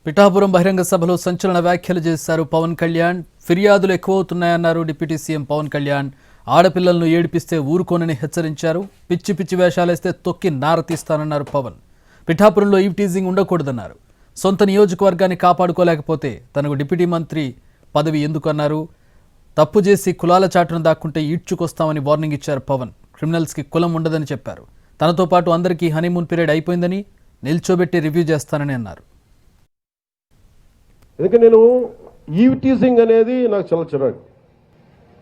పిఠాపురం బహిరంగ సభలో సంచలన వ్యాఖ్యలు చేశారు పవన్ కళ్యాణ్. ఫిర్యాదులు ఎక్కువవుతున్నాయన్నారు డిప్యూటీ సీఎం పవన్ కళ్యాణ్. ఆడపిల్లలను ఏడిపిస్తే ఊరుకోనని హెచ్చరించారు. పిచ్చి పిచ్చి వేషాలేస్తే తొక్కి నారతీస్తానన్నారు పవన్. పిఠాపురంలో ఈవ్ టీజింగ్ ఉండకూడదన్నారు. సొంత నియోజకవర్గాన్ని కాపాడుకోలేకపోతే తనకు డిప్యూటీ మంత్రి పదవి ఎందుకన్నారు. తప్పు చేసి కులాల చాటును దాక్కుంటే ఈడ్చుకొస్తామని వార్నింగ్ ఇచ్చారు పవన్. క్రిమినల్స్కి కులం ఉండదని చెప్పారు. తనతో పాటు అందరికీ హనీమూన్ పీరియడ్ అయిపోయిందని, నిల్చోబెట్టి రివ్యూ చేస్తానని అన్నారు. ఎందుకంటే నేను ఈవ్ టీజింగ్ అనేది నాకు చాలా చిరాకు.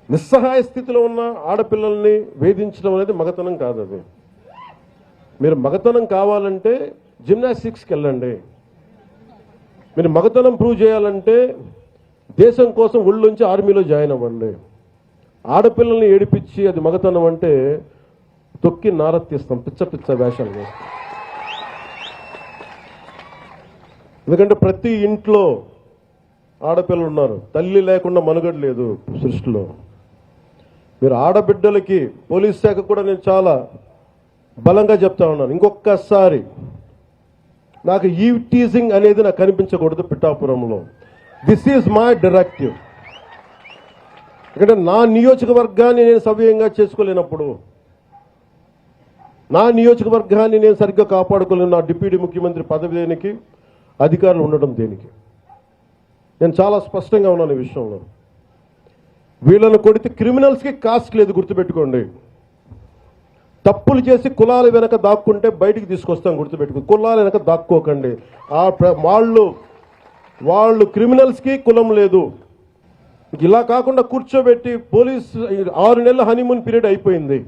నిస్సహాయ స్థితిలో ఉన్న ఆడపిల్లల్ని వేధించడం అనేది మగతనం కాదు. అది మీరు మగతనం కావాలంటే జిమ్నాస్టిక్స్కి వెళ్ళండి. మీరు మగతనం ప్రూవ్ చేయాలంటే దేశం కోసం ఒళ్ళుంచి ఆర్మీలో జాయిన్ అవ్వండి. ఆడపిల్లల్ని ఏడిపించి అది మగతనం అంటే తొక్కి నారతీస్తాం, పిచ్చ పిచ్చ వేషాలు వేస్తాం. ఎందుకంటే ప్రతి ఇంట్లో ఆడపిల్లలు ఉన్నారు. తల్లి లేకుండా మనుగడ లేదు సృష్టిలో. మీరు ఆడబిడ్డలకి పోలీస్ శాఖ కూడా నేను చాలా బలంగా చెప్తా ఉన్నాను. ఇంకొకసారి నాకు ఈవ్ టీజింగ్ అనేది నాకు కనిపించకూడదు పిఠాపురంలో. This is my directive. ఎందుకంటే నా నియోజకవర్గాన్ని నేను సవ్యంగా చేసుకోలేనప్పుడు, నా నియోజకవర్గాన్ని నేను సరిగ్గా కాపాడుకోలేను, నా డిప్యూటీ ముఖ్యమంత్రి పదవి దేనికి, అధికారులు ఉండడం దేనికి? నేను చాలా స్పష్టంగా ఉన్నాను ఈ విషయంలో. వీళ్ళను కొడితే క్రిమినల్స్కి కాస్ట్ లేదు, గుర్తుపెట్టుకోండి. తప్పులు చేసి కులాల వెనక దాక్కుంటే బయటికి తీసుకొస్తాం, గుర్తుపెట్టుకో. కులాల వెనక దాక్కోకండి. వాళ్ళు క్రిమినల్స్కి కులం లేదు. ఇలా కాకుండా కూర్చోబెట్టి పోలీస్ 6 నెలల హనీమూన్ పీరియడ్ అయిపోయింది.